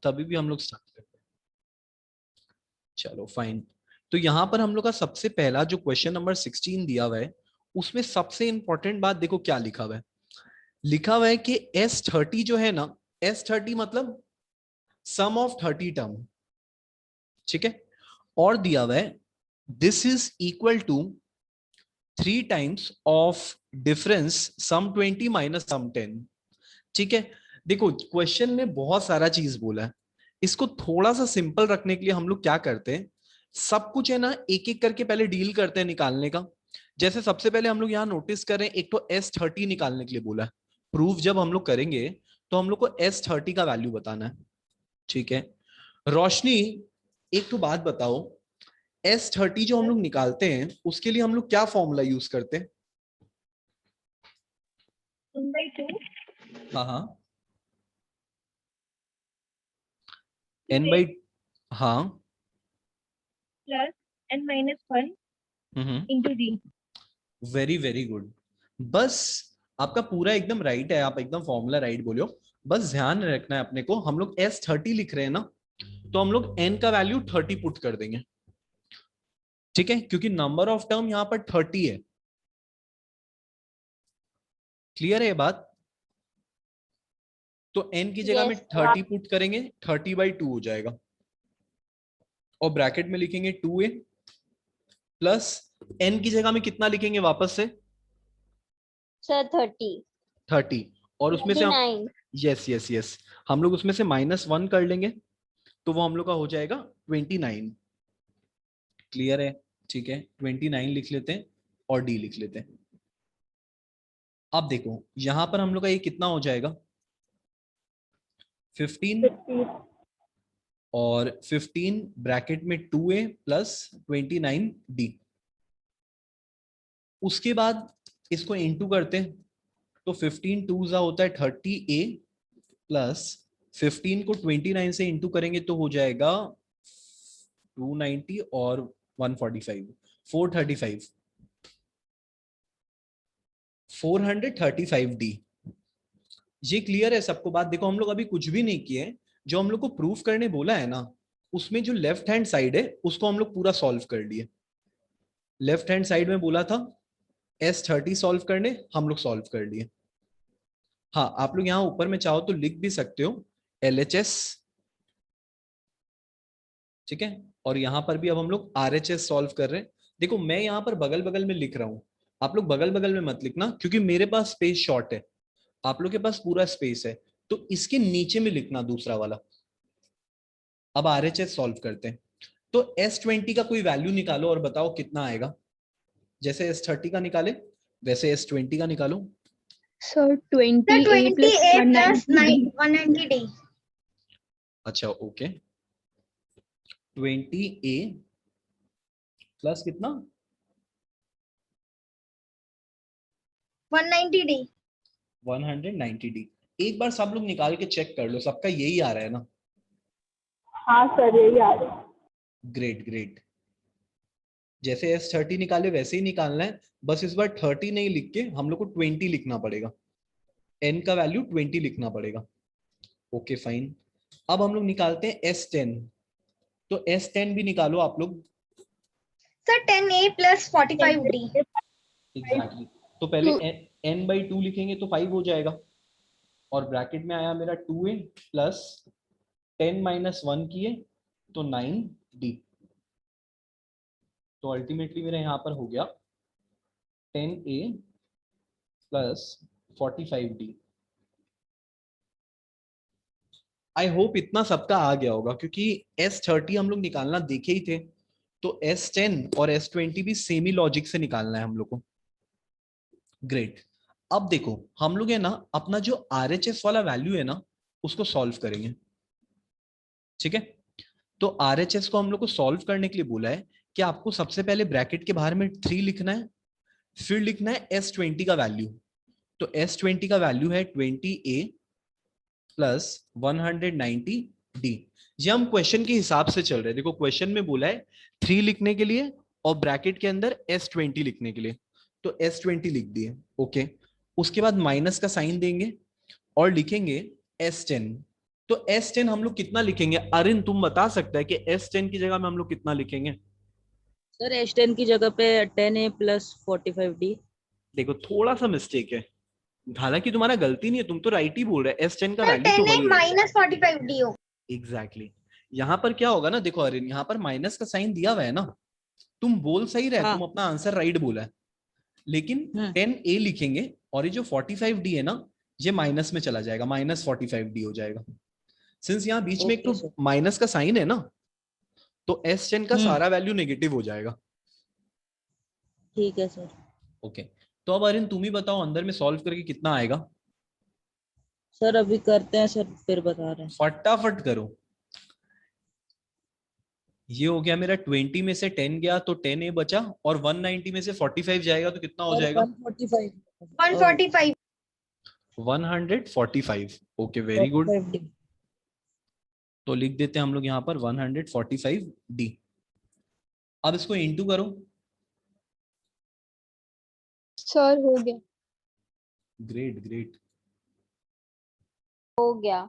तभी भी हम लोग स्टार्ट करते हैं। चलो फाइन। तो यहां पर हम लोग का सबसे पहला जो क्वेश्चन नंबर 16 दिया हुआ है, उसमें सबसे इंपॉर्टेंट बात देखो क्या लिखा हुआ है। लिखा हुआ है कि S30 जो है ना, S30 मतलब सम ऑफ 30 टर्म, ठीक है। और दिया हुआ है this is equal to 3 times of difference sum 20 minus sum 10, ठीक है। देखो क्वेश्चन में बहुत सारा चीज बोला है, इसको थोड़ा सा सिंपल रखने के लिए हम लोग क्या करते हैं, सब कुछ है ना एक एक करके पहले डील करते हैं निकालने का। जैसे सबसे पहले हम लोग यहाँ नोटिस करें, एक तो S30 निकालने के लिए बोला है। प्रूफ जब हम लोग करेंगे तो हम लोग को S30 का वैल्यू बताना है, ठीक है। रोशनी, एक तो बात बताओ, S30 जो हम लोग निकालते हैं उसके लिए हम लोग क्या फॉर्मूला यूज करते हैं? 1/2 हाँ हाँ, n बाई, हाँ, plus n-1 into d। Very very good. बस आपका पूरा एकदम राइट है, आप एकदम फॉर्मूला राइट बोलो। बस ध्यान रखना है अपने को, हम लोग S30 लिख रहे हैं ना, तो हम लोग n का वैल्यू 30 पुट कर देंगे, ठीक है, क्योंकि नंबर ऑफ टर्म यहां पर 30 है। क्लियर है ये बात? तो n की जगह में Yes, 30 पुट करेंगे, 30/2 हो जाएगा। और ब्रैकेट में लिखेंगे 2a प्लस n की जगह में कितना लिखेंगे वापस से? सर 30 30। और उसमें से हम, 29। यस यस यस, हम लोग उसमें से -1 कर लेंगे, तो वो हम लोग का हो जाएगा 29। क्लियर है? ठीक है, 29 लिख लेते हैं और डी लिख लेते हैं। अब देखो यहां पर हम लोग का ये कितना हो जाएगा, 15, 50 और 15 ब्रैकेट में 2a प्लस 29d। उसके बाद इसको इनटू करते हैं, तो 15 टू जा होता है 30a प्लस 15 को 29 से इंटू करेंगे तो हो जाएगा 290 और 145, 435, 435d। ये क्लियर है सबको बात? देखो हम लोग अभी कुछ भी नहीं किए, जो हम लोग को प्रूफ करने बोला है ना, उसमें जो लेफ्ट हैंड साइड है उसको हम लोग पूरा सॉल्व कर लिए। लेफ्ट हैंड साइड में बोला था S30 सॉल्व करने, हम लोग सॉल्व कर लिए। हाँ, आप लोग यहाँ ऊपर में चाहो तो लिख भी सकते हो LHS, ठीक है। और यहाँ पर भी अब हम लोग RHS सॉल्व कर रहे हैं। देखो मैं यहाँ पर बगल बगल में लिख रहा हूँ, आप लोग बगल बगल में मत लिखना, क्योंकि मेरे पास स्पेस शॉर्ट है, आप लोग के पास पूरा स्पेस है, तो इसके नीचे में लिखना दूसरा वाला। अब RHS सॉल्व करते हैं, तो S20 का कोई वैल्यू निकालो और बताओ कितना आएगा। जैसे S30 का निकाले वैसे S20 का निकालो। Sir 20a plus 190d। अच्छा ओके, 20a प्लस कितना? 190d। 190d। एक बार सब लोग निकाल के चेक कर लो, सबका यही आ रहा है ना? हाँ सर यही आ रहा है। Great great. जैसे S30 निकाले वैसे ही निकालना है, बस इस बार 30 नहीं लिख के हम लोग को 20 लिखना पड़ेगा, n का वैल्यू 20 लिखना पड़ेगा। Okay fine. अब हम लोग निकालते हैं S10, तो S10 भी निकालो आप लोग। Sir 10a plus 45d। Exactly तो पहले n/2 लिखेंगे तो 5 हो जाएगा, और ब्रैकेट में आया मेरा 2a प्लस 10 माइनस 1 किए तो 9d। तो अल्टीमेटली मेरा यहाँ पर हो गया 10a plus 45d। I hope इतना सबका आ गया होगा, क्योंकि S30 हम लोग निकालना देखे ही थे, तो S10 और S20 भी सेमी लॉजिक से निकालना है हम लोग को। ग्रेट। अब देखो हम लोग है ना अपना जो RHS वाला वैल्यू है ना उसको सॉल्व करेंगे, ठीक है। तो RHS को हम लोग को सॉल्व करने के लिए बोला है कि आपको सबसे पहले ब्रैकेट के बाहर में 3 लिखना है, फिर लिखना है S20 का वैल्यू। तो S20 का वैल्यू है 20a प्लस 190d। ये हम क्वेश्चन के हिसाब से चल रहे हैं। देखो क्वेश्चन में बोला है 3 लिखने के लिए और ब्रैकेट के अंदर S20 लिखने के लिए, तो S20 लिख दिए, ओके। उसके बाद माइनस का साइन देंगे और लिखेंगे S10, तो S10 हम लोग कितना लिखेंगे? अरिन तुम बता सकता है कि S10 की जगह में हम लोग कितना लिखेंगे? सर S10 की जगह पे 10A प्लस 45D। देखो थोड़ा सा मिस्टेक है, हालांकि तुम्हारा गलती नहीं है, तुम तो राइट ही बोल रहे हो, S10 का सर वैल्यू तो 10A वही है। माइनस 45D हो। एग्जैक्टली यहाँ पर क्या होगा ना, देखो अरिन यहाँ पर माइनस का साइन दिया हुआ है ना, तुम बोल सही रहे, हाँ। तुम अपना आंसर राइट बोला है, लेकिन 10A लिखेंगे और ये जो 45D है ना, ये माइनस में चला जाएगा, माइनस 45D हो जाएगा। सिंस यहाँ बीच में एक ओके तो सर। माइनस का साइन है ना, तो S10 का सारा वैल्यू नेगेटिव हो जाएगा। ठीक है सर। ओके, तो अब अरिन तुम ही बताओ अंदर में सॉल्व करके कितना आएगा? सर अभी करते हैं सर, फिर बता रहे हैं। फटाफट करो। ये हो गया मेरा 20 में से 10 गया तो 10A बचा, और 190 में से 45 जाएगा तो कितना हो और जाएगा? 145। 145। 145। Okay very good. 45D। तो लिख देते हैं हम लोग यहाँ पर 145D। अब इसको इंटू करो। सर हो गया। Great great. हो गया।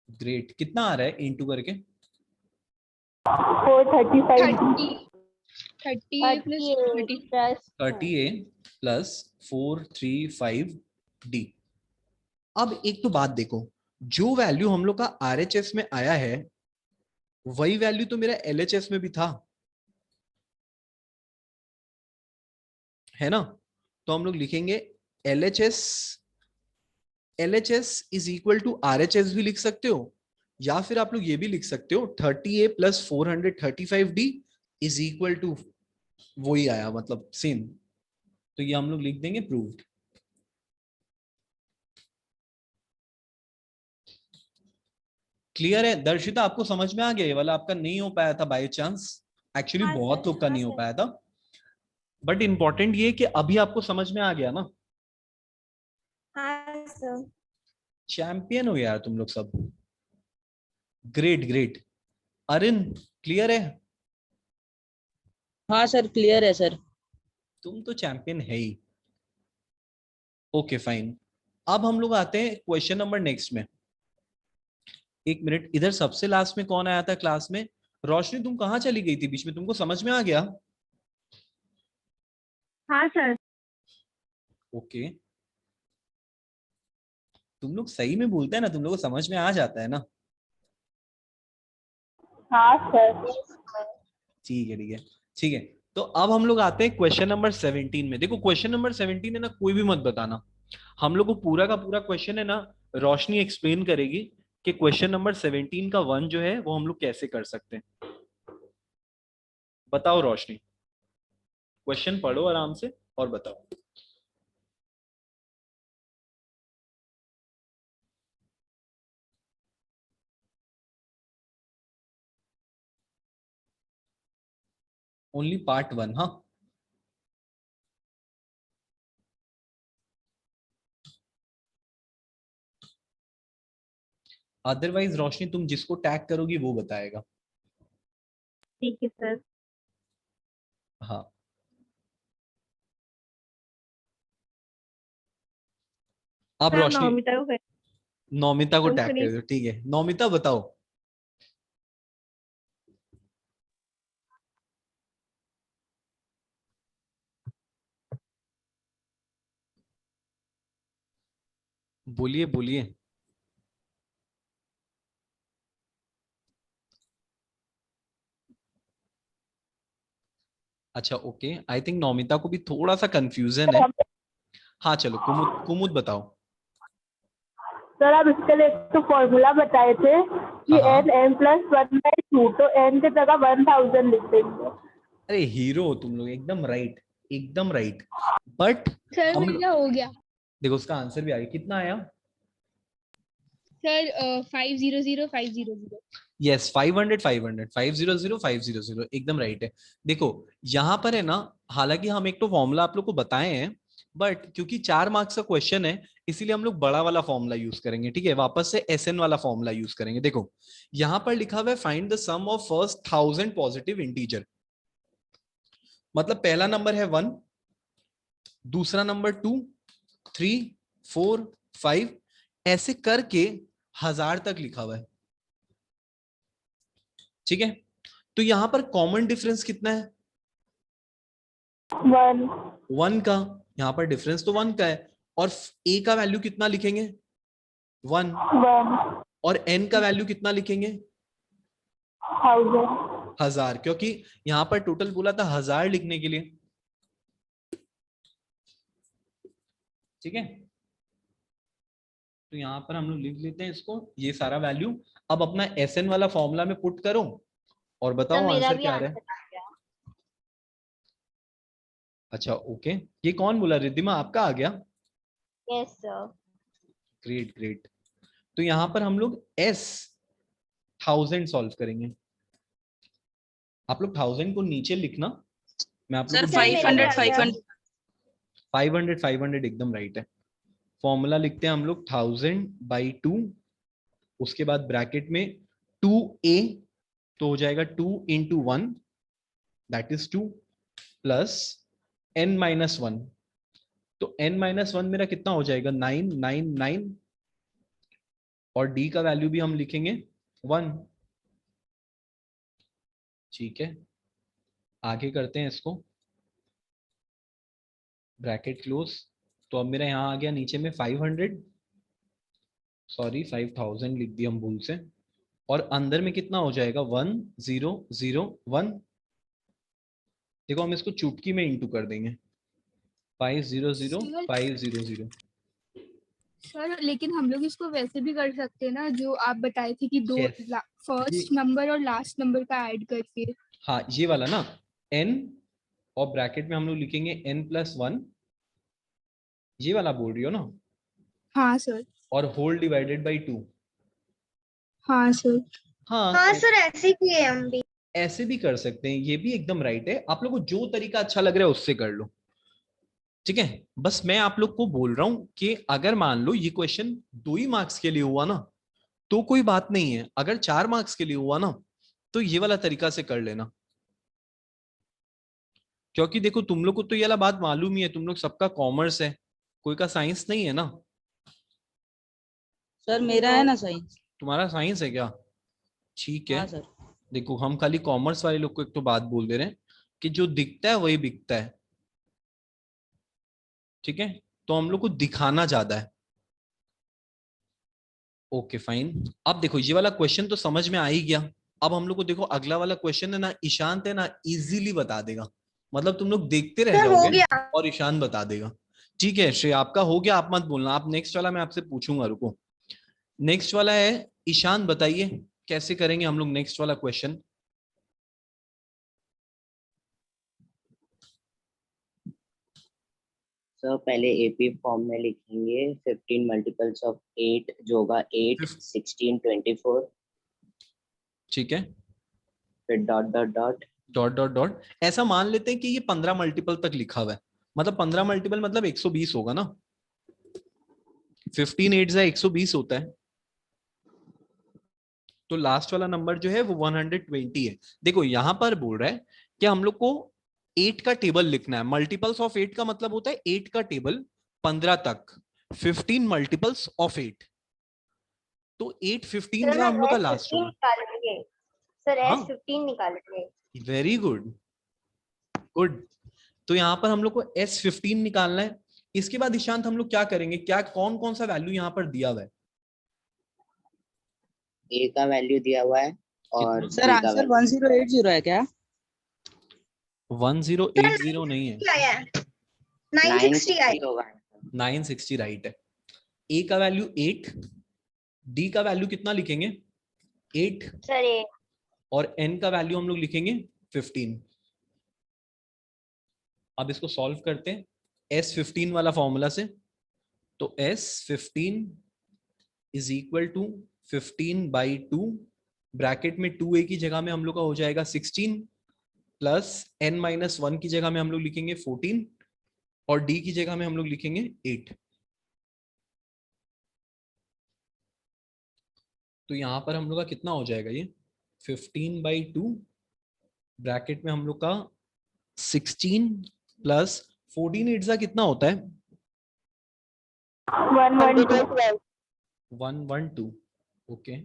ग्रेट, कितना आ रहा है इंटू करके? 435। 30 प्लस 30A प्लस 435D। अब एक तो बात देखो, जो वैल्यू हम लोग का RHS में आया है वही वैल्यू तो मेरा LHS में भी था, है ना? तो हम लोग लिखेंगे LHS, LHS is equal to RHS भी लिख सकते हो, या फिर आप लोग ये भी लिख सकते हो 30A plus 435D is equal to, वही आया मतलब सेम, तो ये हम लोग लिख देंगे प्रूव्ड। क्लियर है दर्शिता, आपको समझ में आ गया? ये वाला आपका नहीं हो पाया था बाय चांस, एक्चुअली हाँ बहुत सर, लोग का हाँ नहीं हो सर। पाया था, बट इंपॉर्टेंट ये कि अभी आपको समझ में आ गया ना। हाँ सर। चैंपियन हो यार तुम लोग सब। Great great. अरिन क्लियर है? हाँ सर क्लियर है सर। तुम तो चैंपियन है ही। Okay fine. अब हम लोग आते हैं क्वेश्चन नंबर नेक्स्ट में। एक मिनट, इधर सबसे लास्ट में कौन आया था क्लास में? रोशनी तुम कहाँ चली गई थी बीच में, तुमको समझ में आ गया? हाँ सर। ओके, तुम लोग सही में बोलते हैं ना, तुम लोग को समझ में आ जाता है ना? हाँ सर। ठीक है ठीक है ठीक है। तो अब हम लोग आते हैं क्वेश्चन नंबर 17 में। देखो क्वेश्चन नंबर 17 है ना, कोई भी मत बताना, हम लोग को पूरा का पूरा क्वेश्चन है ना रोशनी एक्सप्लेन करेगी कि क्वेश्चन नंबर 17 का 1 जो है वो हम लोग कैसे कर सकते हैं। बताओ रोशनी, क्वेश्चन पढ़ो आराम से और बताओ। ओनली पार्ट 1, हाँ? अदरवाइज रोशनी तुम जिसको टैग करोगी वो बताएगा। ठीक है सर। हाँ, अब सर रोशनी नौमिता को नौमिता को तुमको टैग नहीं। कर दो, ठीक है? नौमिता बताओ। बोलिए बोलिए। अच्छा ओके, आई थिंक नौमिता को भी थोड़ा सा कंफ्यूजन है। हाँ चलो, कुमुद कुमुद बताओ। सर आप इसके लिए तो फॉर्मूला बताए थे कि हाँ n n प्लस 1/2, तो n की जगह 1000 लिख देंगे। अरे हीरो हो तुम लोग, एकदम राइट, एकदम राइट। बट सर हम मेरा हो गया। देखो उसका आंसर भी आ गया, कितना आया? सर 500 500। यस 500 500 500 500, एकदम राइट है। देखो यहाँ पर है ना, हालांकि हम एक तो फॉर्मूला आप लोग को बताए हैं, बट क्योंकि 4 मार्क्स का क्वेश्चन है इसीलिए हम लोग बड़ा वाला फॉर्मूला यूज करेंगे, ठीक है? वापस से SN वाला फॉर्मूला यूज करेंगे। देखो यहाँ पर लिखा हुआ है find the sum of first 1000 positive integer, मतलब पहला नंबर है 1, दूसरा नंबर 2, 3, 4, 5, ऐसे करके 1000 तक लिखा हुआ है। ठीक है, तो यहां पर कॉमन डिफरेंस कितना है? 1 1 का। यहां पर डिफरेंस तो 1 का है, और a का वैल्यू कितना लिखेंगे? 1। 1 और n का वैल्यू कितना लिखेंगे? 1000 1000, क्योंकि यहां पर टोटल बोला था 1000 लिखने के लिए। ठीक है, तो यहां पर हम लोग लिख लेते हैं इसको, ये सारा वैल्यू। अब अपना SN वाला फॉर्मूला में पुट करो और बताओ आंसर क्या आ रहा है। अच्छा ओके, ये कौन बोला? रिद्धिमा आपका आ गया? Yes sir. Great great. तो यहां पर हम लोग S 1000 सॉल्व करेंगे। आप लोग 1000 को नीचे लिखना, मैं आप लोग सर को 500 500 500 500 एकदम राइट है। फॉर्मूला लिखते हैं हम लोग 1000/2, उसके बाद ब्रैकेट में 2a, तो हो जाएगा 2 × 1 दैट इज 2 प्लस n-1, तो n-1 मेरा कितना हो जाएगा? 999, और d का वैल्यू भी हम लिखेंगे 1। ठीक है, आगे करते हैं इसको, ब्रैकेट क्लोज। तो अब मेरा यहाँ आ गया नीचे में 500, सॉरी 5000 लिख दिया हम भूल से, और अंदर में कितना हो जाएगा? 1001। देखो हम इसको चुटकी में इंटू कर देंगे, 500 सर लेकिन हम लोग इसको वैसे भी कर सकते हैं ना, जो आप बताए थे कि दो Yes. फर्स्ट नंबर और लास्ट नंबर का ऐड करके। हाँ ये वाला ना, n, और ब्रैकेट में हम लोग लिखेंगे n+1, ये वाला बोल रही हो ना, हाँ सर। और होल डिवाइडेड बाई 2। हाँ सर। हाँ सर ऐसे किए हम भी। ऐसे भी कर सकते हैं, ये भी एकदम राइट है। आप लोग को जो तरीका अच्छा लग रहा है उससे कर लो। ठीक है, बस मैं आप लोग को बोल रहा हूं कि अगर मान लो ये क्वेश्चन 2 ही मार्क्स के लिए हुआ ना, तो कोई बात नहीं है। अगर 4 मार्क्स के लिए हुआ ना, तो ये वाला तरीका से कर लेना, क्योंकि देखो तुम लोग को तो ये वाला बात मालूम ही है, तुम लोग सबका कॉमर्स है, कोई का साइंस नहीं है ना। सर मेरा है ना साइंस। तुम्हारा साइंस है क्या? ठीक है, हाँ सर। देखो हम खाली कॉमर्स वाले लोग को एक तो बात बोल दे रहे हैं कि जो दिखता है वही बिकता है। ठीक है, तो हम लोग को दिखाना ज्यादा है। ओके फाइन, अब देखो ये वाला क्वेश्चन तो समझ में आ ही गया। अब हम लोग को देखो अगला वाला क्वेश्चन है ना, ईशांत है ना इजीली बता देगा, मतलब तुम लोग देखते रह सर हो जाओगे गया। और ईशान बता देगा। ठीक है श्रेय, आपका हो गया, आप मत बोलना, आप नेक्स्ट वाला मैं आपसे पूछूंगा, रुको। नेक्स्ट वाला है ईशान, बताइए कैसे करेंगे हम लोग नेक्स्ट वाला क्वेश्चन। सर पहले एपी फॉर्म में लिखेंगे 15 मल्टीपल्स ऑफ 8 जो होगा 8 16 24, ठीक है, फिर dot dot dot dot dot dot, ऐसा मान लेते हैं कि ये 15 मल्टीपल तक लिखा हुआ है, मतलब 15 मल्टीपल मतलब 120 होगा ना, 15 8 120 होता है, तो लास्ट वाला नंबर जो है वो 120 है। देखो यहां पर बोल रहा है कि हम लोग को 8 का टेबल लिखना है, मल्टीपल्स ऑफ 8 का मतलब होता है 8 का टेबल 15 तक, 15 मल्टीपल्स ऑफ 8, तो 8 15 सर हम लोग का हम लास्ट S15 होगा। निकालेंगे। सर हाँ S15 निकालेंगे। Very good, good. तो यहाँ पर हम लोग को S15 निकालना है। इसके बाद ईशांत हम लोग क्या करेंगे, क्या कौन कौन सा वैल्यू यहाँ पर दिया हुआ है? ए का वैल्यू दिया हुआ है और सर बी का आंसर वैल्यू 1080 है क्या? 1080 नहीं है, क्या आया? 960 आया। 960 होगा। 960 राइट है। ए का वैल्यू 8, डी का वैल्यू कितना लिखेंगे? 8, सर ये और एन का वैल्यू हम लोग लिखेंगे 15। अब इसको सॉल्व करते हैं S15 वाला फॉर्मूला से, तो S15 is equal to 15/2, bracket में 2a की जगह में हम लोग का हो जाएगा 16, प्लस n-1 की जगह में हम लोग लिखेंगे 14, और d की जगह में हम लोग लिखेंगे 8। तो यहां पर हम लोग का कितना हो जाएगा, ये 15/2, ब्रैकेट में हम लोग का 16 प्लस 14 8 कितना होता है? 112 112 ओके।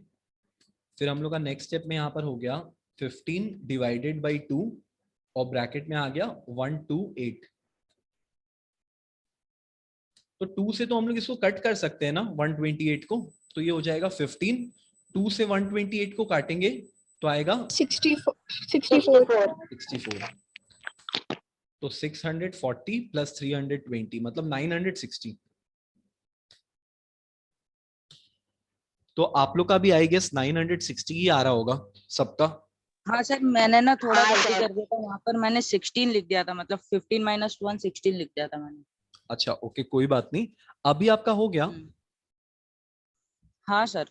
फिर हम लोग का नेक्स्ट स्टेप में यहाँ पर हो गया 15 डिवाइडेड बाई 2 और ब्रैकेट में आ गया 128। तो 2 से तो हम लोग इसको कट कर सकते हैं ना 128 को, तो ये हो जाएगा 15। 2 से 128 को काटेंगे तो आएगा 64 64। तो 640 प्लस 320 मतलब 960। तो आप लोग का भी आई गेस 960 ही आ रहा होगा सबका। हाँ सर, मैंने ना थोड़ा गलती कर दिया था, वहां पर मैंने 16 लिख दिया था, मतलब 15 माइनस 1 16 लिख दिया था मैंने। अच्छा ओके कोई बात नहीं, अभी आपका हो गया। हाँ सर।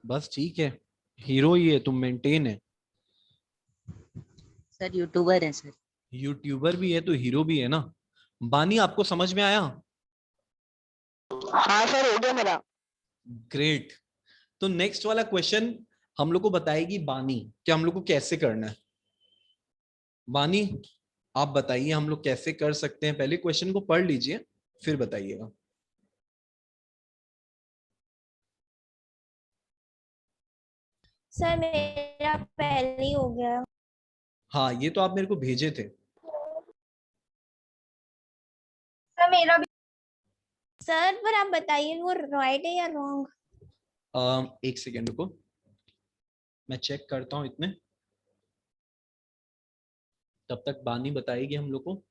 बस ठीक है, हीरो ही है तुम, मेंटेन है। सर यूट्यूबर है सर। यूट्यूबर भी है तो हीरो भी है ना। बानी आपको समझ में आया? हाँ सर, हो गया मेरा। ग्रेट। तो नेक्स्ट वाला क्वेश्चन हम लोग को बताएगी बानी कि हम लोग को कैसे करना है। बानी आप बताइए हम लोग कैसे कर सकते हैं, पहले क्वेश्चन को पढ़ लीजिए फिर बताइएगा। सर मेरा पहले ही हो गया। हाँ ये तो आप मेरे को भेजे थे। सर मेरा भी। सर पर आप बताइए वो राइट है या रॉन्ग। एक सेकेंड रुको, मैं चेक करता हूं इतने, तब तक बानी बताएगी हम लोग को।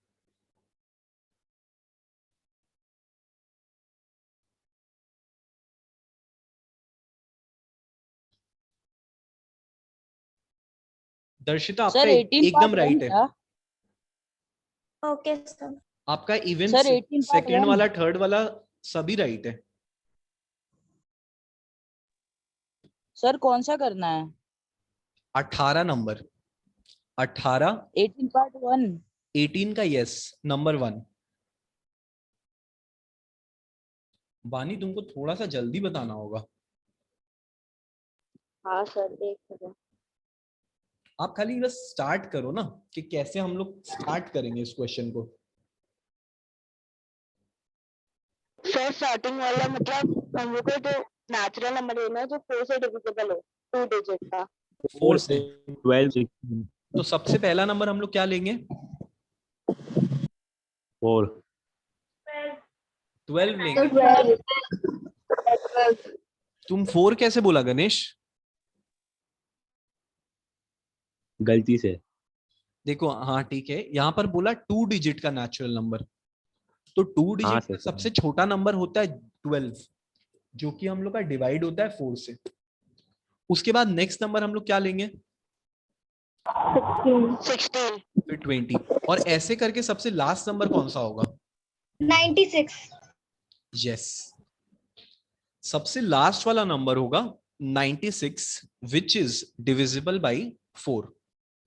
दर्शिता आपका सर 18 एकदम पार्ट 1 राइट है। था। Okay sir. आपका इवन सर 18 पार्ट सेकंड 1। वाला थर्ड वाला सभी राइट है। सर कौन सा करना है? 18 नंबर, 18 18 पार्ट 1। 18 का यस नंबर 1। बानी तुमको थोड़ा सा जल्दी बताना होगा। हाँ सर, एक सेकंड। आप खाली बस स्टार्ट करो ना कि कैसे हम लोग स्टार्ट करेंगे इस क्वेश्चन को। सर स्टार्टिंग वाला मतलब हम लोग को तो नेचुरल नंबर लेना है जो 4 से डिविजिबल हो, 2 डिजिट का। 4 से। 12 16 तो सबसे पहला नंबर हम लोग क्या लेंगे? 4 12 लेंगे। तुम 4 कैसे बोला गणेश? गलती से। देखो हाँ ठीक है, यहाँ पर बोला 2 डिजिट का नेचुरल नंबर, तो 2 हाँ डिजिट सर का सबसे छोटा नंबर होता है 12, जो कि हम लोग का डिवाइड होता है 4 से। उसके बाद नेक्स्ट नंबर हम लोग क्या लेंगे? 16। फिर 20, और ऐसे करके सबसे लास्ट नंबर कौन सा होगा? 96। यस, सबसे लास्ट वाला नंबर होगा 96 which is divisible by 4।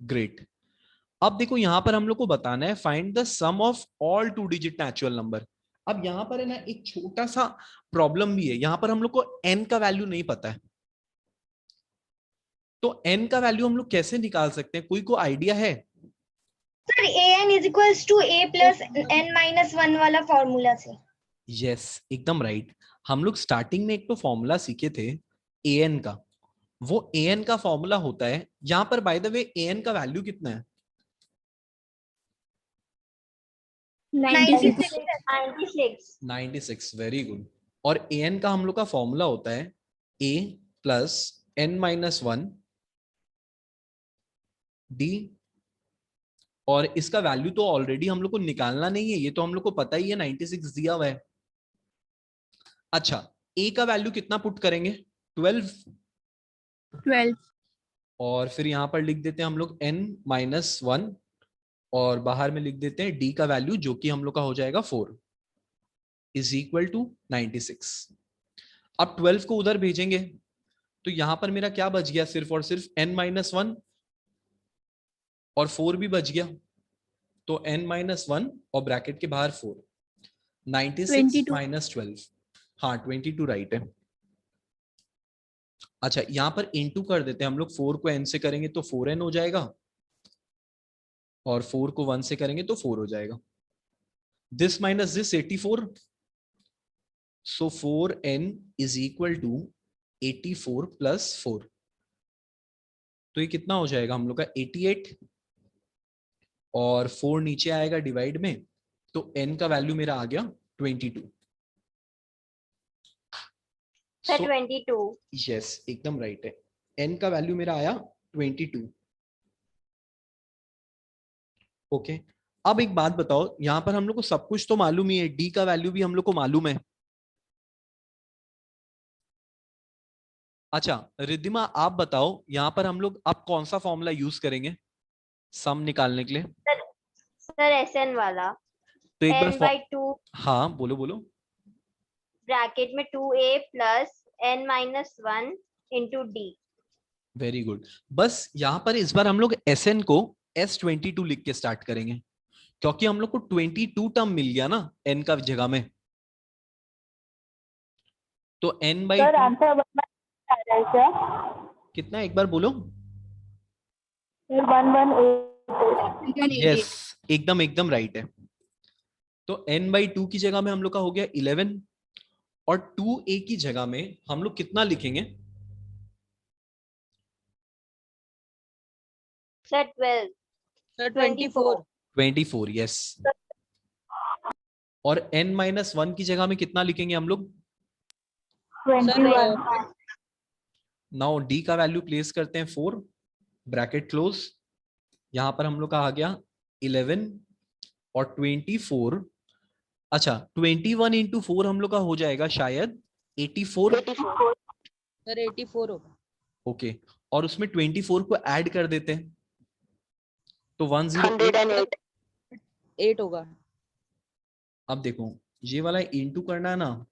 Great. अब देखो यहां पर हम लोग को बताना है find the sum of all 2 digit natural number. अब यहां पर है ना एक छोटा सा प्रॉब्लम भी है, यहां पर हम लोग को n का वैल्यू नहीं पता है, तो n का वैल्यू हम लोग कैसे निकाल सकते हैं, कोई को आइडिया है? Sir an is equals to a plus n minus 1 वाला फॉर्मूला से। यस एकदम राइट। हम लोग स्टार्टिंग में एक तो फॉर्मूला सीखे थे an का, वो an का फॉर्मूला होता है, यहां पर बाय द वे an का वैल्यू कितना है? 96, वेरी गुड। और an का हम लोग का फॉर्मूला होता है a plus n minus 1 d, और इसका वैल्यू तो ऑलरेडी हम लोग को निकालना नहीं है, ये तो हम लोग को पता ही है 96 दिया हुआ है। अच्छा a का वैल्यू कितना पुट करेंगे? 12। और फिर यहां पर लिख देते हैं हम लोग n माइनस 1, और बाहर में लिख देते हैं d का वैल्यू जो कि हम लोग का हो जाएगा 4 इज इक्वल टू 96। अब 12 को उधर भेजेंगे तो यहां पर मेरा क्या बच गया, सिर्फ और सिर्फ n माइनस 1 और 4 भी बच गया, तो n माइनस 1 और ब्रैकेट के बाहर 4, 96 माइनस 12, हाँ 22 राइट है। अच्छा यहां पर इनटू कर देते हैं हम लोग, 4 को n से करेंगे तो 4n हो जाएगा, और 4 को 1 से करेंगे तो 4 हो जाएगा। This minus this 84, so 4n is equal to 84 plus 4। तो ये कितना हो जाएगा हम लोग का 88, और 4 नीचे आएगा डिवाइड में, तो n का वैल्यू मेरा आ गया 22। सर 22। यस, एकदम राइट है। n का वैल्यू मेरा आया 22। ओके, अब एक बात बताओ, यहां पर हम लोग को सब कुछ तो मालूम ही है, d का वैल्यू भी हम लोग को मालूम है। अच्छा रिद्धिमा, आप बताओ यहां पर हम लोग अब कौन सा फॉर्मूला यूज करेंगे सम निकालने के लिए? सर SN वाला, तो एक बार n/2 हाँ बोलो बोलो। ब्रैकेट में 2a plus n-1 into d। Very good. बस यहां पर इस बार हम लोग Sn को S22 लिख के स्टार्ट करेंगे, क्योंकि हम लोग को 22 टर्म मिल गया ना n का जगह में। तो n/2 सर आंसर बनना आ रहा है सर। कितना, एक बार बोलो। 118। यस, एकदम एकदम राइट है। तो n/2 की जगह में हम लोग का हो गया 11, और 2a की जगह में हम लोग कितना लिखेंगे? सर 12। सर 24। 24, यस। और n-1 की जगह में कितना लिखेंगे हम लोग? सर 21। नाउ d का वैल्यू प्लेस करते हैं 4, ब्रैकेट क्लोज। यहां पर हम लोग का आ गया 11 और 24। अच्छा 21 इंटू 4 हम लोग का हो जाएगा शायद 84। सर 84 होगा। ओके, और उसमें 24 को ऐड कर देते हैं तो 108। 108। 8 होगा। अब देखो ये वाला इंटू करना है ना,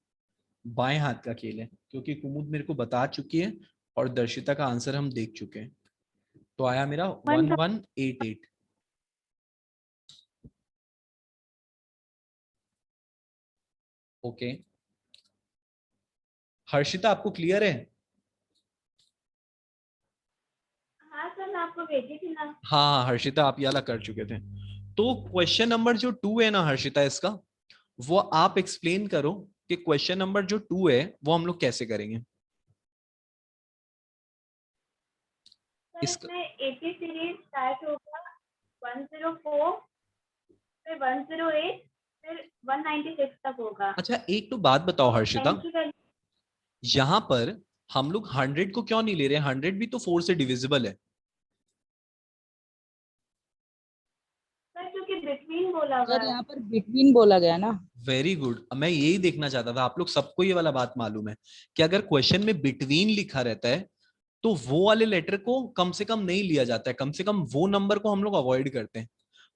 बाएं हाथ का खेल है, क्योंकि कुमुद मेरे को बता चुकी है और दर्शिता का आंसर हम देख चुके हैं। तो आया मेरा 1188। ओके, हर्षिता आपको क्लियर है? हाँ सर, मैं आपको भेजी थी ना। हाँ हर्षिता, आप ये वाला कर चुके थे। तो क्वेश्चन नंबर जो 2 है ना हर्षिता, इसका वो आप एक्सप्लेन करो कि क्वेश्चन नंबर जो 2 है वो हम लोग कैसे करेंगे सर इसमें 80 सीरीज स्टार्ट होगा 104, फिर 108, फिर 196 तक होगा। अच्छा एक तो बात बताओ हर्षिता, n की वैल्यू यहां पर हम लोग 100 को क्यों नहीं ले रहे? 100 भी तो 4 से डिविजिबल है। सर क्योंकि बिटवीन बोला हुआ सर है। यहाँ पर बिटवीन बोला गया ना। वेरी गुड, मैं यही देखना चाहता था, आप लोग सबको ये वाला बात मालूम है कि अगर क्वेश्चन में बिटवीन लिखा रहता है तो वो वाले लेटर को कम से कम नहीं लिया जाता है, कम से कम वो नंबर को हम लोग अवॉइड करते हैं।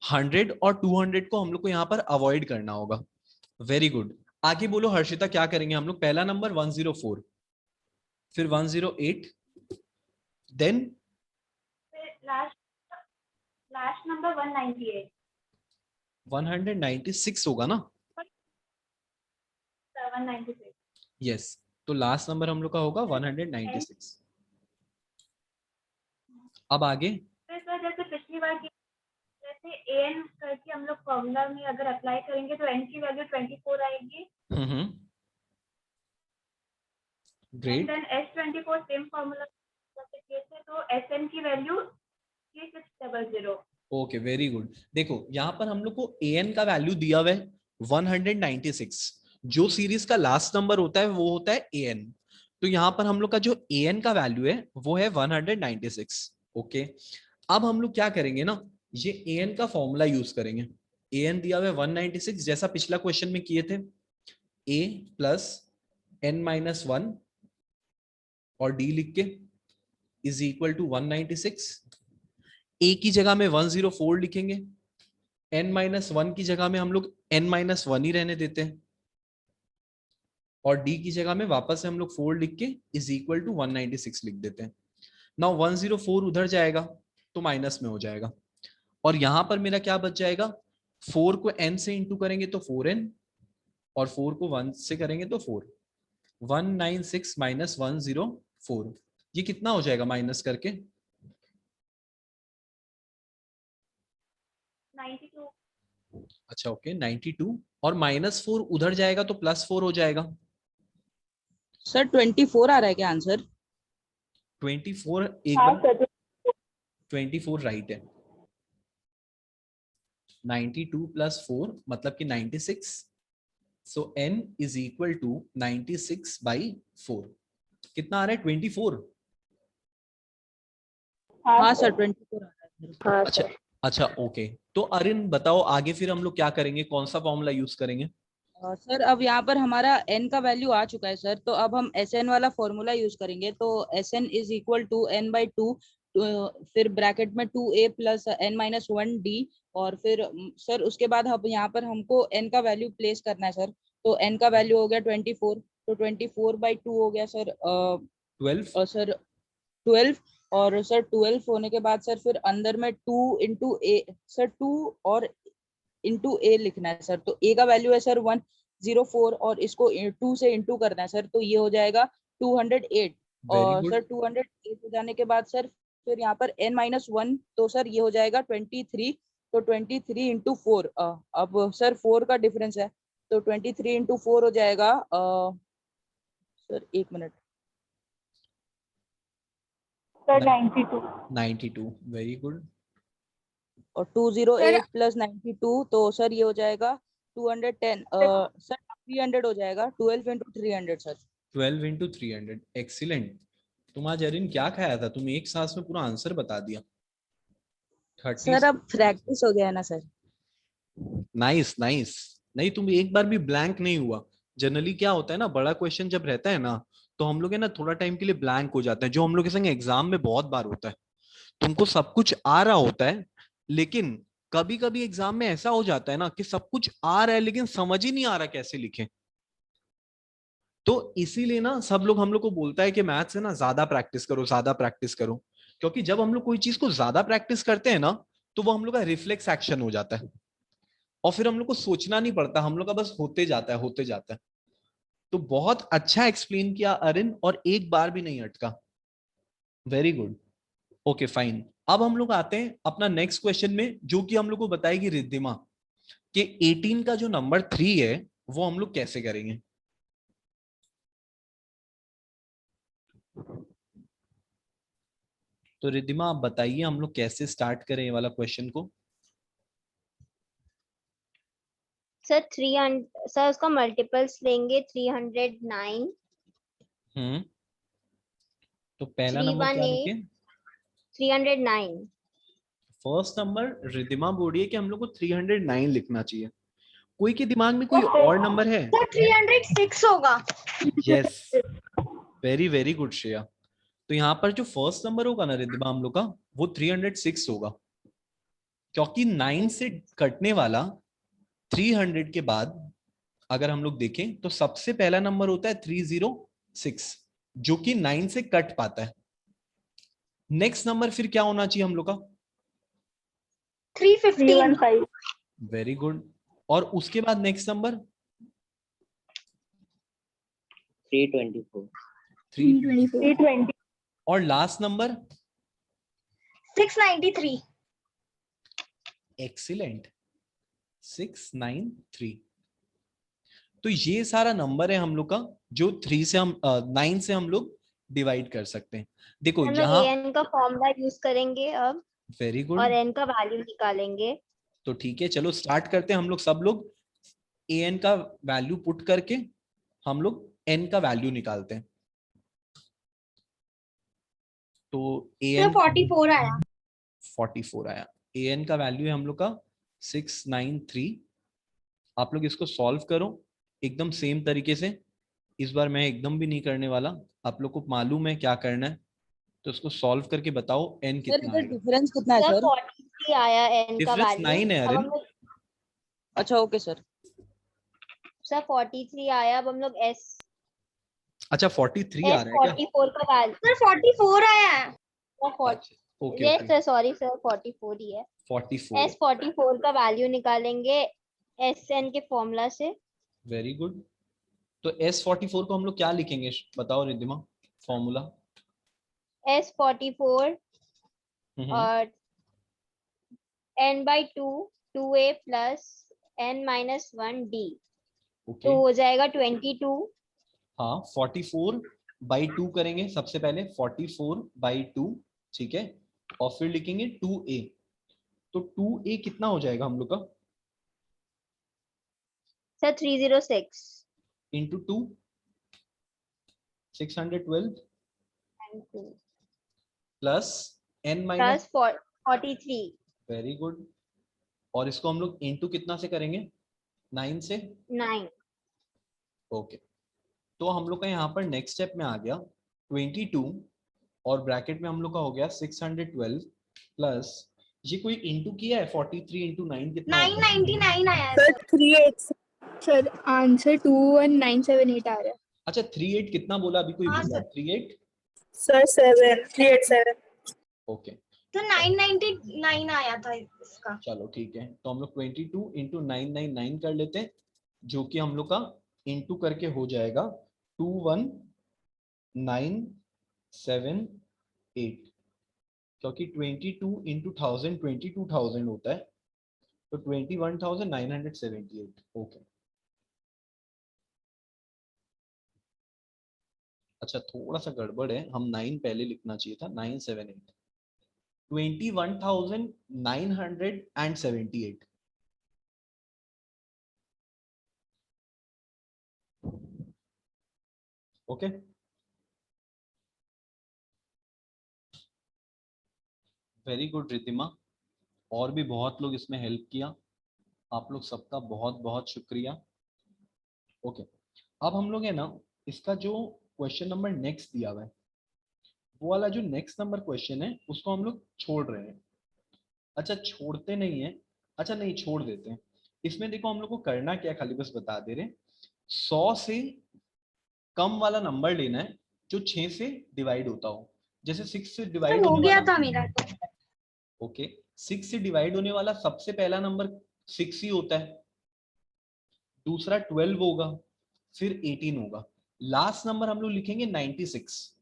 100 और 200 को हम लोग को यहाँ पर अवॉइड करना होगा। वेरी गुड, आगे बोलो हर्षिता, क्या करेंगे हम लोग? पहला नंबर 104, फिर 108, देन फिर लास्ट नंबर 198। 196 होगा ना? 196। यस, तो लास्ट नंबर हम लोग का होगा 196। अब आगे फिर सर जैसे पिछली बार की, जैसे an करके हम लोग फॉर्मूला में अगर अप्लाई करेंगे तो n की वैल्यू 24 आएगी। Great. Then S24 same formula किए थे तो SN की वैल्यू 3600। Okay very good. देखो यहाँ पर हम लोग को an का वैल्यू दिया हुआ है 196। जो सीरीज का लास्ट नंबर होता है वो होता है an। तो यहाँ पर हम लोग का जो an का वैल्यू है वो है 196। ओके, अब हम लोग क्या करेंगे ना, ये an का फॉर्मूला यूज करेंगे। an दिया हुआ है 196, जैसा पिछला क्वेश्चन में किए थे, a प्लस n-1 और d लिख के इज इक्वल टू 196। a की जगह में 104 लिखेंगे, n-1 की जगह में हम लोग n-1 ही रहने देते हैं, और d की जगह में वापस से हम लोग 4 लिख के इज इक्वल टू 196 लिख देते हैं। नाउ 104 उधर जाएगा तो माइनस में हो जाएगा, और यहां पर मेरा क्या बच जाएगा? 4 को n से इंटू करेंगे तो 4n, और 4 को 1 से करेंगे तो 4। 196 माइनस 104, ये कितना हो जाएगा माइनस करके? 92। अच्छा ओके 92, और -4 उधर जाएगा तो +4 हो जाएगा। सर 24 आ रहा है क्या आंसर? 24 एक हाँ बार सर 24 राइट है। 92 प्लस 4 मतलब कि 96। सो n इज इक्वल टू 96/4। कितना आ रहा है? 24। हाँ सर 24 आ रहा है सर। हाँ अच्छा सर अच्छा ओके। तो अरिन बताओ आगे फिर हम लोग क्या करेंगे, कौन सा फॉर्मूला यूज करेंगे? सर अब यहाँ पर हमारा n का वैल्यू आ चुका है सर, तो अब हम Sn वाला फॉर्मूला यूज करेंगे। तो Sn is equal to n/2, फिर ब्रैकेट में 2a प्लस n-1d, और फिर सर उसके बाद हम यहाँ पर हमको n का वैल्यू प्लेस करना है सर। तो n का वैल्यू हो गया 24, तो 24/2 हो गया सर 12। और सर 12, और सर 12 होने के बाद सर फिर अंदर में 2 इंटू ए, सर 2 और इंटू ए लिखना है सर। तो ए का वैल्यू है सर 104, और इसको 2 से इंटू करना है सर, तो ये हो जाएगा 208। वेरी और गुड। सर 208 हो जाने के बाद सर फिर यहाँ पर n-1, तो सर ये हो जाएगा 23। तो 23 इंटू 4, अब सर 4 का डिफरेंस है, तो 23 इंटू 4 हो जाएगा sir 1 minute, sir 92। 92 very good. और 208 प्लस 92, तो सर ये हो जाएगा 210, सर 300 हो जाएगा, 12 इंटू 300 सर। 12 into 300 excellent. तुम आज अरिन क्या खाया था? तुम एक सांस में पूरा आंसर बता दिया। 30। सर अब प्रैक्टिस हो गया है ना सर। Nice nice. नहीं तुम एक बार भी ब्लैंक नहीं हुआ। जनरली क्या होता है ना, बड़ा क्वेश्चन जब रहता है ना तो हम लोग है ना थोड़ा टाइम के लिए ब्लैंक हो जाते हैं, जो हम लोग के संग एग्जाम में बहुत बार होता है। तुमको सब कुछ आ रहा होता है, लेकिन कभी कभी एग्जाम में ऐसा हो जाता है ना कि सब कुछ आ रहा है लेकिन समझ ही नहीं आ रहा कैसे लिखें। तो इसीलिए ना सब लोग हम लोग को बोलता है कि मैथ्स है ना ज्यादा प्रैक्टिस करो, ज्यादा प्रैक्टिस करो। क्योंकि जब हम लोग कोई चीज को ज्यादा प्रैक्टिस करते हैं ना तो वो हम लोग का रिफ्लेक्स एक्शन हो जाता है, और फिर हम लोग को सोचना नहीं पड़ता, हम लोग का बस होते जाता है होते जाता है। तो बहुत अच्छा एक्सप्लेन किया अरिन, और एक बार भी नहीं अटका। Very good. Okay fine. अब हम लोग आते हैं अपना नेक्स्ट क्वेश्चन में, जो कि हम लोग को बताएगी रिद्धिमा कि 18 का जो नंबर 3 है वो हम लोग कैसे करेंगे। तो रिद्धिमा आप बताइए हम लोग कैसे स्टार्ट करें ये वाला क्वेश्चन को। सर 300, सर उसका मल्टीपल्स लेंगे 309, तो पहला नंबर क्या 318, लिखे? 309। फर्स्ट नंबर रिद्धिमा बोल रही है कि हम लोग को 309 लिखना चाहिए। कोई के दिमाग में कोई और नंबर है? सर 306 होगा। Yes, very very good Shreya. तो यहाँ पर जो फर्स्ट नंबर होगा ना रिद्धिमा हम लोग का, वो 306 होगा, क्योंकि 9 से कटने वाला 300 के बाद अगर हम लोग देखें तो सबसे पहला नंबर होता है 306, जो कि 9 से कट पाता है। नेक्स्ट नंबर फिर क्या होना चाहिए हम लोग का? 315 वेरी गुड। और उसके बाद नेक्स्ट नंबर 324 320 और लास्ट नंबर 693। एक्सीलेंट, 693। तो ये सारा नंबर है हम लोग का, जो 3 से हम 9 से हम लोग डिवाइड कर सकते हैं। देखो हम लोग यहाँ an का फॉर्मूला यूज करेंगे अब, वेरी और गुड। n का वैल्यू निकालेंगे। तो ठीक है चलो स्टार्ट करते हैं हम लोग, सब लोग an का वैल्यू पुट करके हम लोग n का वैल्यू निकालते हैं। तो an 44 आया। 44 आया। an का वैल्यू है हम लोग का 693। आप लोग इसको सॉल्व करो एकदम सेम तरीके से। इस बार मैं एकदम भी नहीं करने वाला, आप लोग को मालूम है क्या करना है। तो इसको सॉल्व करके बताओ n सर कितना इधर आएगा। डिफरेंस कितना है सर सर? 43 आया n का डिफरेंस वैल्यू। 9 है अब अरिन। हम लोग, अच्छा ओके सर। सर 43 आया, अब हम लोग s अच्छा 43 आ रहा है क्या? 44 का वैल्यू, सर 44 आया है। अच्छा okay yes okay. Sir, sorry sir, 44 ही है। 44 s 44 का वैल्यू निकालेंगे sn के फॉर्मूला से। Very good. तो S44 को हम लोग क्या लिखेंगे बताओ रिद्धिमा, फॉर्मूला। s 44 और n/2 2a plus n-1d, okay तो हो जाएगा 22। हाँ 44/2 करेंगे सबसे पहले, 44/2, ठीक है, और फिर लिखेंगे 2a। तो 2a कितना हो जाएगा हम लोग का? Sir 306 into 2 612 plus n minus, plus 43 very good. और इसको हम लोग इंटू कितना से करेंगे? 9 से। 9 ओके, तो हम लोग का यहाँ पर नेक्स्ट स्टेप में आ गया 22 और ब्रैकेट में हम लोग का हो गया 612 प्लस, ये कोई इंटू किया है? 43 इंटू 9 कितना होगा? 999 आया है सर सर। 38 सर आंसर 21978 आ रहा है। अच्छा 38 कितना बोला अभी कोई हाँ, बोला? सर। 38, सर 387 ओके तो 999 आया था इसका। चलो ठीक है, तो हम लोग 22 इंटू 999 कर लेते हैं, जो कि हम लोग का इंटू करके हो जाएगा 21978, क्योंकि 22 इंटू 1000 22,000 होता है, तो 21,978, ओके। अच्छा थोड़ा सा गड़बड़ है, हम 9 पहले लिखना चाहिए था, 978, 21,978। ओके वेरी गुड रितिमा, और भी बहुत लोग इसमें हेल्प किया, आप लोग सबका बहुत बहुत शुक्रिया। ओके, अब हम लोग है ना, इसका जो क्वेश्चन नंबर नेक्स्ट दिया हुआ है, वो वाला जो नेक्स्ट नंबर क्वेश्चन है उसको हम लोग छोड़ रहे हैं। अच्छा छोड़ते नहीं है, अच्छा नहीं छोड़ देते हैं। इसमें देखो हम लोग को करना क्या, खाली बस बता दे रहे, 100 से कम वाला नंबर लेना है जो 6 से डिवाइड होता हो। जैसे 6 से डिवाइड तो हो होने गया वाला, था मेरा। ओके 6 से डिवाइड होने वाला सबसे पहला नंबर 6 ही होता है, दूसरा 12 होगा, फिर 18 होगा, लास्ट नंबर हम लोग लिखेंगे 96,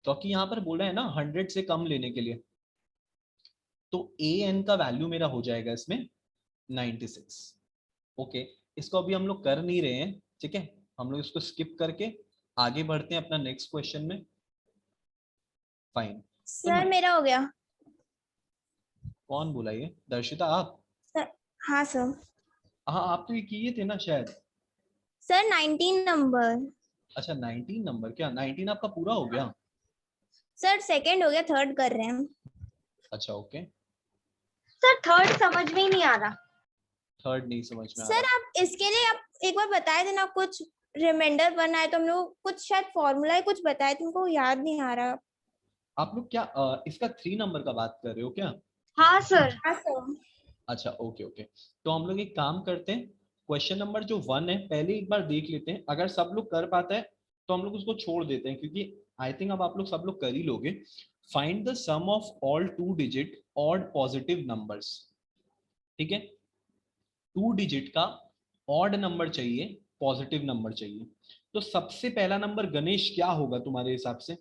क्योंकि यहाँ पर बोला है ना 100 से कम लेने के लिए, तो ए एन का वैल्यू मेरा हो जाएगा इसमें 96। ओके, इसको अभी हम लोग कर नहीं रहे हैं, ठीक है, हम लोग इसको स्किप करके आगे बढ़ते हैं अपना नेक्स्ट क्वेश्चन में। फाइन, सर मेरा हो गया। कौन बोला ये? दर्शिता आप? सर हाँ सर। हाँ आप तो ये किए थे ना शायद। Sir 19 number. अच्छा 19 नंबर, क्या 19 आपका पूरा हो गया? सर सेकंड हो गया, थर्ड कर रहे हैं। अच्छा ओके, सर थर्ड समझ में ही नहीं आ रहा। थर्ड नहीं समझ में आ सर रहा। आप इसके लिए आप एक बार बताए थे ना, कुछ रिमाइंडर बनाए तो हम लोग कुछ शायद फॉर्मूला ही कुछ बताए थे, हमको याद नहीं आ रहा। आप लोग क्या इसका 3 नंबर का बात कर रहे हो क्या? हाँ सर। हाँ सर। अच्छा ओके ओके, तो हम लोग एक काम करते हैं, क्वेश्चन नंबर जो 1 है पहले एक बार देख लेते हैं, अगर सब लोग कर पाता है तो हम लोग उसको छोड़ देते हैं, क्योंकि आई थिंक अब आप लोग सब लोग कर ही लोगे। Find the sum of all 2 digit odd positive numbers, ठीक है, 2 डिजिट का ऑड नंबर चाहिए, पॉजिटिव नंबर चाहिए। तो सबसे पहला नंबर गणेश क्या होगा तुम्हारे हिसाब से,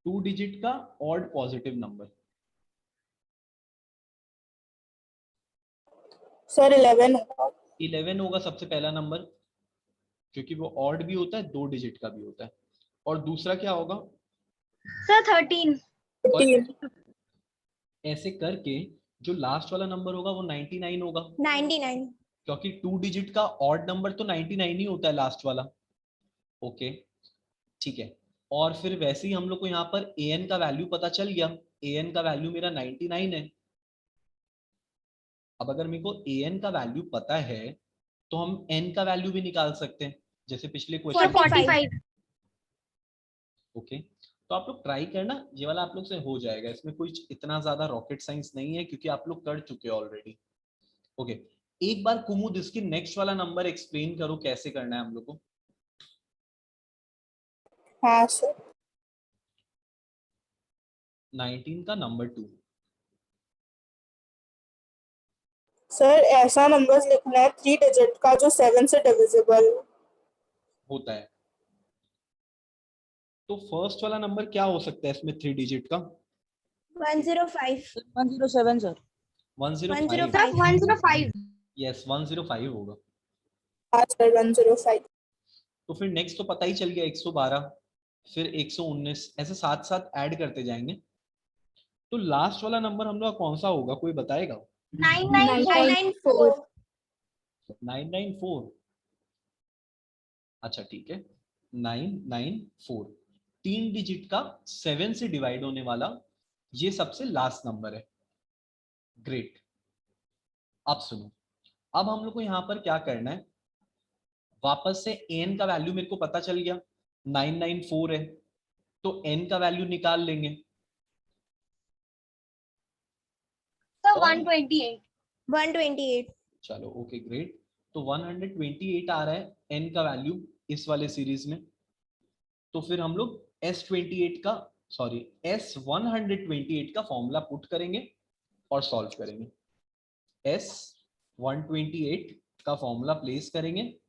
2 डिजिट का ऑड पॉजिटिव नंबर? सर 11 होगा। 11 होगा सबसे पहला नंबर, क्योंकि वो ऑड भी होता है 2 डिजिट का भी होता है। और दूसरा क्या होगा? सर 13। और ऐसे करके जो लास्ट वाला नंबर होगा वो 99 होगा, 99। क्योंकि 2 डिजिट का ऑड नंबर तो 99 ही होता है लास्ट वाला। ओके ठीक है, और फिर वैसे ही हम लोग को यहाँ पर ए एन का वैल्यू पता चल गया, ए एन का वैल्यू मेरा 99 है। अब अगर मेरे को ए एन का वैल्यू पता है तो हम एन का वैल्यू भी निकाल सकते हैं, जैसे पिछले क्वेश्चन। 45। ओके, तो आप लोग ट्राई करना, ये वाला आप लोग से हो जाएगा, इसमें कोई इतना ज्यादा रॉकेट साइंस नहीं है, क्योंकि आप लोग कर चुके हो ऑलरेडी। ओके, एक बार कुमुद इसकी नेक्स्ट वाला नंबर एक्सप्लेन करो कैसे करना है हम लोग को। हाँ सर। 19 का नंबर 2। सर ऐसा नंबर लिखना है 3 डिजिट का जो 7 से डिविजिबल होता है, तो फर्स्ट वाला नंबर क्या हो सकता है इसमें 3 डिजिट का? 105। 107 सर। 105। 105। यस 105 होगा। हाँ सर 105। तो फिर नेक्स्ट तो पता ही चल गया 112, फिर 119, ऐसे साथ साथ ऐड करते जाएंगे। तो लास्ट वाला नंबर हम लोग कौन सा होगा, कोई बताएगा? 994 994। अच्छा ठीक है, 994 3 डिजिट का 7 से डिवाइड होने वाला ये सबसे लास्ट नंबर है। ग्रेट। अब सुनो, अब हम लोग को यहाँ पर क्या करना है, वापस से n का वैल्यू मेरे को पता चल गया 994 है, तो n का वैल्यू निकाल लेंगे। तो और 128 चलो ओके ग्रेट, तो 128 आ रहा है n का वैल्यू इस वाले सीरीज में। तो फिर हम लोग S128 का फॉर्मूला पुट करेंगे और सॉल्व करेंगे। S128 का फॉर्मूला प्लेस करेंगे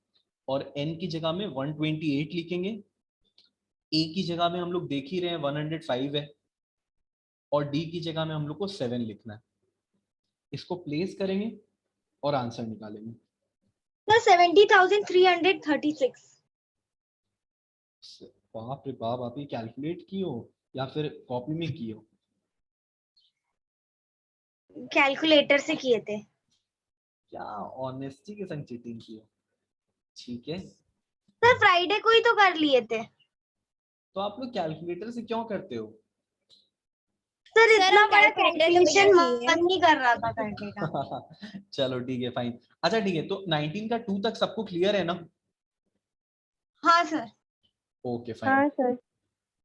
और n की जगह में 128 लिखेंगे, a की जगह में हम लोग देख ही रहे हैं 105 है, और d की जगह में हम लोग को 7 लिखना है। इसको प्लेस करेंगे और आंसर निकालेंगे। तो 70,336 बाप रे बाप, आप ये कैलकुलेट की हो या फिर कॉपी में की हो? कैलकुलेटर से किए थे। क्या ऑनेस्टी के संग चीटिंग की हो? ठीक है, सर फ्राइडे को ही तो कर लिए थे। तो आप लोग कैलकुलेटर से क्यों करते हो? सर इतना बड़ा calculator कैलकुलेशन तो भैया मन नहीं कर रहा था करने का। चलो ठीक है फाइन। अच्छा ठीक है, तो 19 का 2 तक सबको क्लियर है ना? हाँ सर। Okay fine. सर